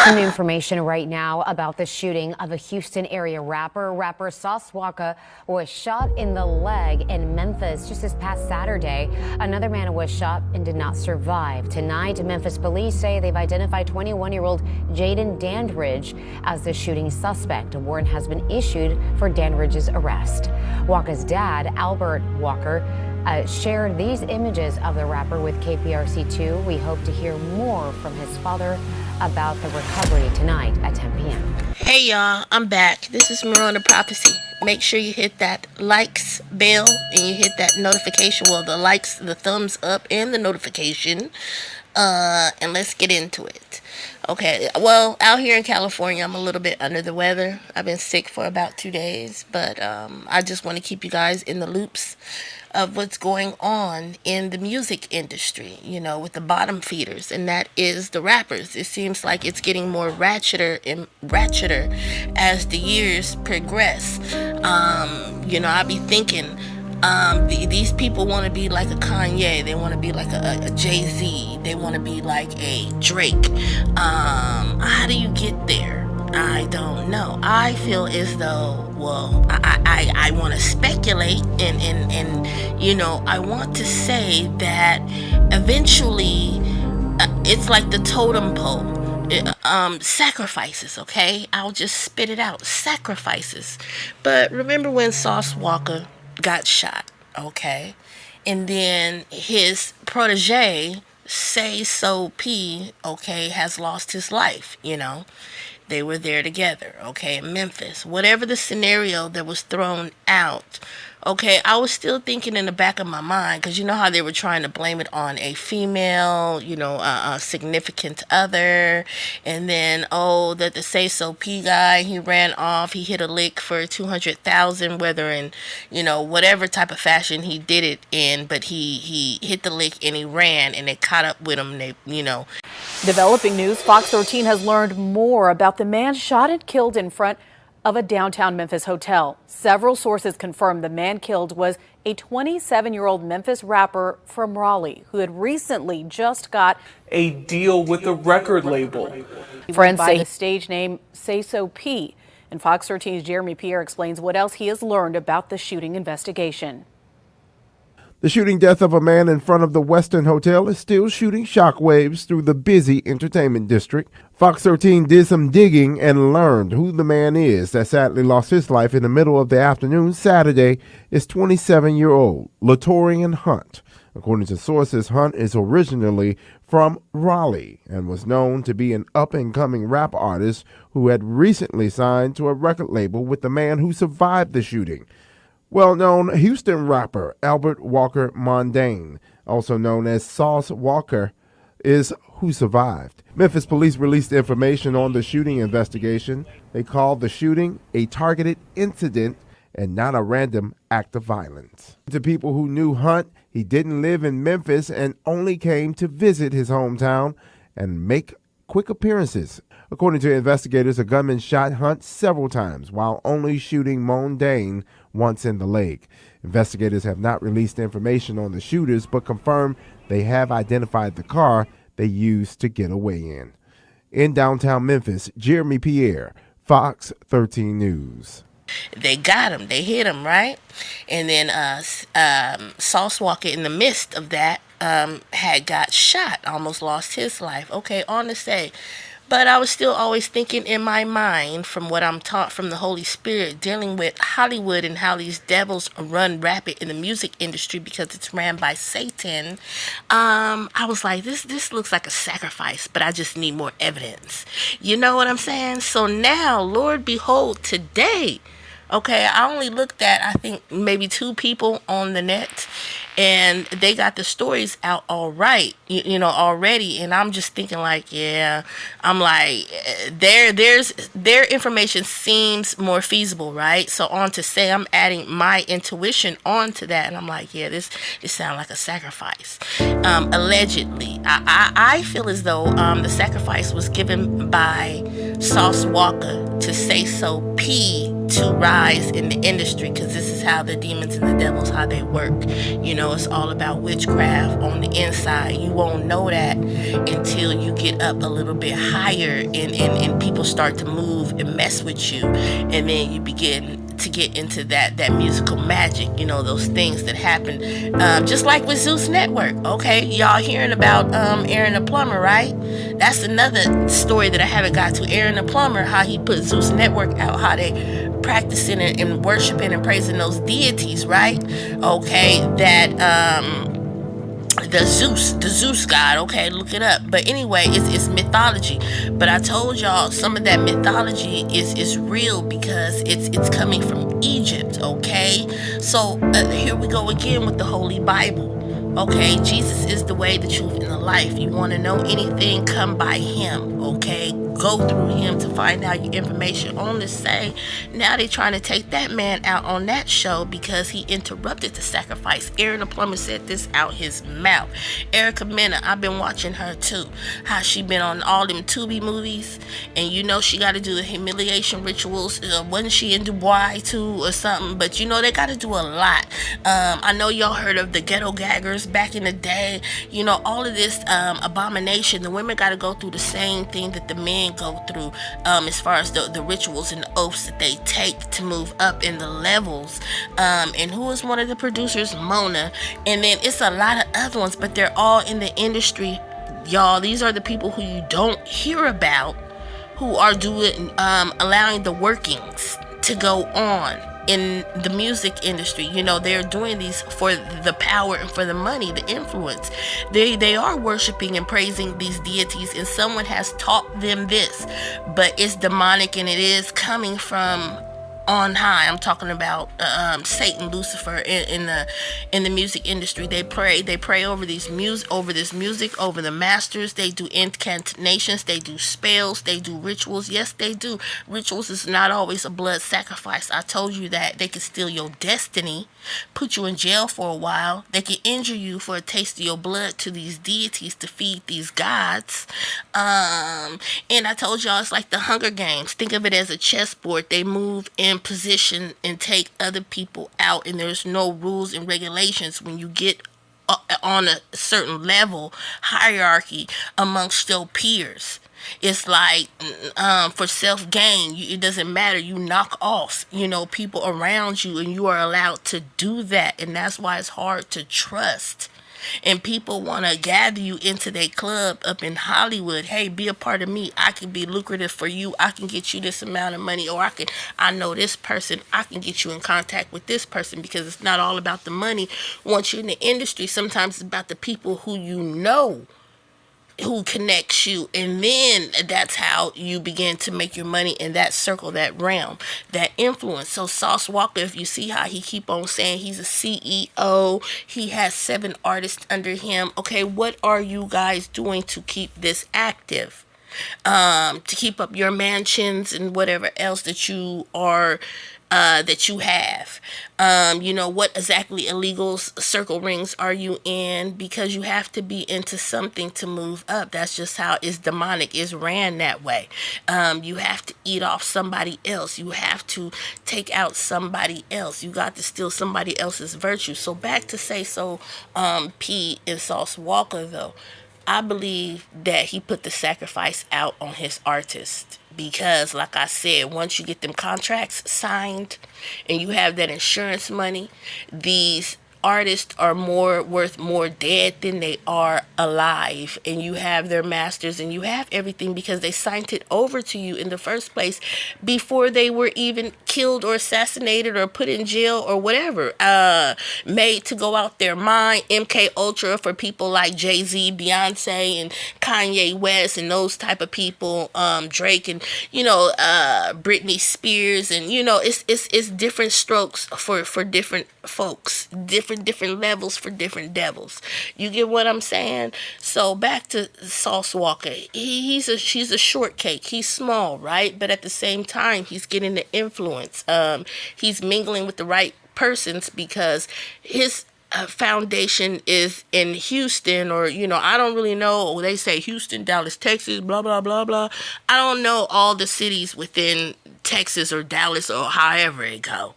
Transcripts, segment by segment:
Some information right now about the shooting of a Houston area rapper. Rapper Sauce WALKA was shot in the leg in Memphis just this past Saturday. Another man was shot and did not survive. Tonight, Memphis police say they've identified 21-year-old Jaden Dandridge as the shooting suspect. A warrant has been issued for Dandridge's arrest. WALKA's dad, Albert Walker, shared these images of the rapper with KPRC2. We hope to hear more from his father about the recovery tonight at 10 p.m. Hey y'all, I'm back. This is Marona Prophecy. Make sure you hit that likes bell and you hit that notification. Well, the likes, the thumbs up, and the notification. And let's get into it. Okay, well, out here in California, I'm a little bit under the weather. I've been sick for about 2 days, but I just want to keep you guys in the loops of what's going on in the music industry, you know, with the bottom feeders, and that is the rappers. It seems like it's getting more ratcheter and ratcheter as the years progress. You know, I be thinking, these people want to be like a Kanye, they want to be like a Jay-Z, they want to be like a Drake. How do you get there? I don't know. I feel as though, well, I want to speculate and you know, I want to say that eventually it's like the totem pole. Sacrifices, okay? I'll just spit it out. Sacrifices. But remember when Sauce WALKA got shot, okay? And then his protege, Say So P, okay, has lost his life, you know? They were there together, okay, in Memphis. Whatever the scenario that was thrown out, okay, I was still thinking in the back of my mind, because you know how they were trying to blame it on a female, you know, a significant other, and then, oh, that the Say So P guy, he ran off, he hit a lick for 200,000, whether in, you know, whatever type of fashion he did it in, but he hit the lick and he ran, and they caught up with him, they, you know. Developing news, Fox 13 has learned more about the man shot and killed in front of a downtown Memphis hotel. Several sources confirmed the man killed was a 27-year-old Memphis rapper from Raleigh who had recently just got a deal with a record label. Friends say the stage name Say So P. And Fox 13's Jeremy Pierre explains what else he has learned about the shooting investigation. The shooting death of a man in front of the Westin Hotel is still shooting shockwaves through the busy entertainment district. Fox 13 did some digging and learned who the man is that sadly lost his life in the middle of the afternoon Saturday is 27-year-old Latorian Hunt. According to sources, Hunt is originally from Raleigh and was known to be an up-and-coming rap artist who had recently signed to a record label with the man who survived the shooting. Well-known Houston rapper Albert Walker Mondane, also known as Sauce WALKA, is who survived. Memphis police released information on the shooting investigation. They called the shooting a targeted incident and not a random act of violence. To people who knew Hunt, he didn't live in Memphis and only came to visit his hometown and make quick appearances. According to investigators, a gunman shot Hunt several times while only shooting Mondane once in the leg. Investigators have not released information on the shooters, but confirmed they have identified the car they used to get away in. In downtown Memphis, Jeremy Pierre, Fox 13 News. They got him. They hit him, right? And then Sauce WALKA, in the midst of that, had got shot, almost lost his life. Okay, on to say. But I was still always thinking in my mind, from what I'm taught from the Holy Spirit, dealing with Hollywood and how these devils run rapid in the music industry because it's ran by Satan. I was like, this looks like a sacrifice, but I just need more evidence. You know what I'm saying? So now, Lord behold, today, okay, I only looked at, I think, maybe 2 people on the net, and they got the stories out all right, you know, already. And I'm just thinking like, yeah, I'm like, their information seems more feasible, right? So on to say, I'm adding my intuition onto that, and I'm like, yeah, this sounds like a sacrifice. Allegedly, I feel as though the sacrifice was given by Sauce WALKA to Say So P to rise in the industry, because this is how the demons and the devils, how they work. It's all about witchcraft on the inside. You won't know that until you get up a little bit higher, and people start to move and mess with you, and then you begin to get into that musical magic, those things that happen, just like with Zeus Network. Okay, y'all hearing about Aaron the Plumber, right? That's another story that I haven't got to. Aaron the Plumber, how he put Zeus Network out, how they practicing and worshiping and praising those deities, right? Okay, that the Zeus god. Okay, look it up. But anyway, it's mythology. But I told y'all some of that mythology is real, because it's coming from Egypt. Okay, so here we go again with the Holy Bible. Okay, Jesus is the way, the truth, and the life. You want to know anything, come by him. Okay, go through him to find out your information. On to say, now they trying to take that man out on that show because he interrupted the sacrifice. Aaron the Plumber said this out his mouth. Erica Mena, I've been watching her too, how she been on all them Tubi movies, and she got to do the humiliation rituals. Wasn't she in Dubai too or something? But they got to do a lot. I know y'all heard of the ghetto gaggers back in the day. All of this abomination, the women got to go through the same thing that the men go through, as far as the rituals and the oaths that they take to move up in the levels. And who is one of the producers? Mona. And then it's a lot of other ones, but they're all in the industry, y'all. These are the people who you don't hear about, who are doing allowing the workings to go on in the music industry. They're doing these for the power and for the money, the influence. They are worshiping and praising these deities, and someone has taught them this, but it's demonic, and it is coming from on high. I'm talking about Satan, Lucifer in the music industry. They pray over this music, over the masters. They do incantations, they do spells, they do rituals. Yes, they do. Rituals is not always a blood sacrifice. I told you that. They can steal your destiny, put you in jail for a while. They can injure you for a taste of your blood to these deities to feed these gods. And I told y'all it's like the Hunger Games. Think of it as a chessboard. They move in position and take other people out, and there's no rules and regulations when you get on a certain level hierarchy amongst your peers. It's like for self-gain, it doesn't matter. You knock off, people around you, and you are allowed to do that. And that's why it's hard to trust. And people want to gather you into their club up in Hollywood. Hey, be a part of me. I can be lucrative for you. I can get you this amount of money. Or I know this person. I can get you in contact with this person, because it's not all about the money. Once you're in the industry, sometimes it's about the people who who connects you, and then that's how you begin to make your money in that circle, that realm, that influence. So Sauce Walka, if you see how he keep on saying he's a CEO, he has 7 artists under him. Okay, what are you guys doing to keep this active? To keep up your mansions and whatever else that you are that you have. What exactly illegal circle rings are you in? Because you have to be into something to move up. That's just how it's demonic. It's ran that way. You have to eat off somebody else. You have to take out somebody else. You got to steal somebody else's virtue. So back to Say So P and Sauce Walka, though. I believe that he put the sacrifice out on his artist, because like I said, once you get them contracts signed and you have that insurance money, these artists are worth more dead than they are alive, and you have their masters and you have everything because they signed it over to you in the first place before they were even killed or assassinated or put in jail or whatever, made to go out their mind. MK Ultra for people like Jay-Z, Beyonce, and Kanye West, and those type of people, Drake, and Britney Spears, and it's different strokes for different folks, different levels for different devils. You get what I'm saying? So back to Sauce Walka. She's a shortcake. He's small, right? But at the same time, he's getting the influence. He's mingling with the right persons because his foundation is in Houston, or I don't really know. They say Houston, Dallas, Texas, blah blah blah blah. I don't know all the cities within Texas or Dallas or however it go.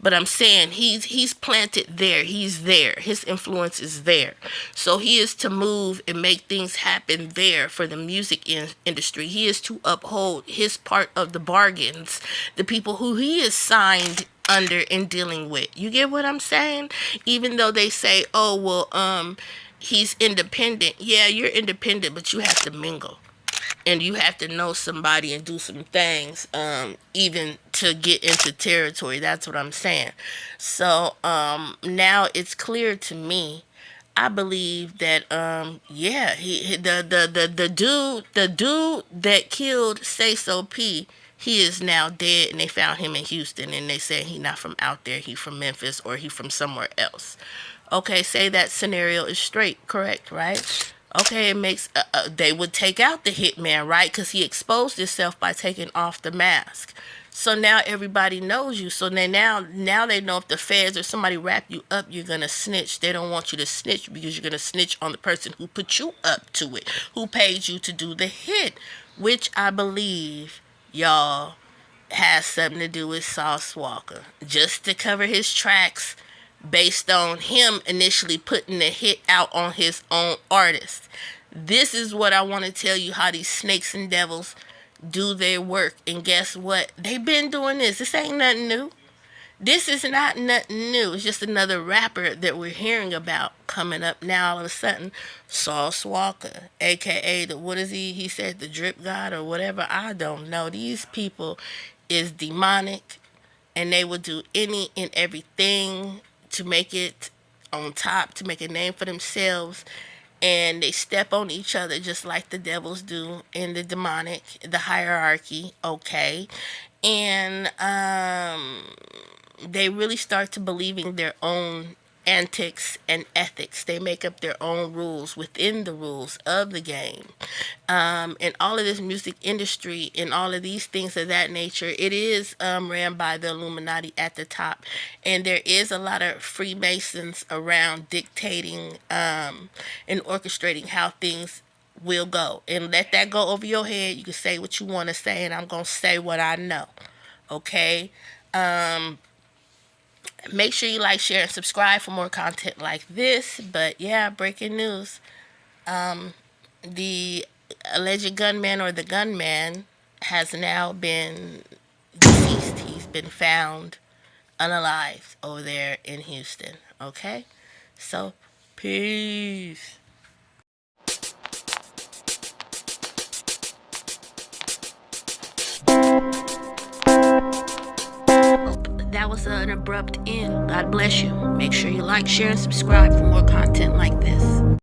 But I'm saying he's planted there. He's there. His influence is there. So he is to move and make things happen there for the music industry. He is to uphold his part of the bargains, the people who he is signed under and dealing with. You get what I'm saying? Even though they say, oh, well, he's independent. Yeah, you're independent, but you have to mingle. And you have to know somebody and do some things, even to get into territory. That's what I'm saying. So now it's clear to me. I believe that the dude that killed Say So P, he is now dead, and they found him in Houston, and they said he not from out there. He from Memphis, or he from somewhere else. Okay, say that scenario is straight, correct, right? Okay, it makes they would take out the hitman, right? Because he exposed himself by taking off the mask. So now everybody knows you. So now they know if the feds or somebody wrap you up, you're gonna snitch. They don't want you to snitch because you're gonna snitch on the person who put you up to it, who paid you to do the hit, which I believe, y'all, has something to do with Sauce Walka, just to cover his tracks, based on him initially putting the hit out on his own artist. This is what I want to tell you, how these snakes and devils do their work. And guess what? They've been doing this. This ain't nothing new. This is not nothing new. It's just another rapper that we're hearing about coming up now all of a sudden. Sauce Walka, a.k.a. what is he? He said the drip god or whatever. I don't know. These people is demonic, and they will do any and everything to make it on top, to make a name for themselves. And they step on each other just like the devils do in the demonic, the hierarchy, okay? And they really start to believing their own antics and ethics. They make up their own rules within the rules of the game. And all of this music industry and all of these things of that nature, it is ran by the Illuminati at the top. And there is a lot of Freemasons around dictating and orchestrating how things will go. And let that go over your head. You can say what you want to say, and I'm going to say what I know. Okay? Make sure you like, share, and subscribe for more content like this. But yeah, breaking news. The alleged gunman, or the gunman, has now been deceased. He's been found unalived over there in Houston. Okay? So, peace. That was an abrupt end. God bless you. Make sure you like, share, and subscribe for more content like this.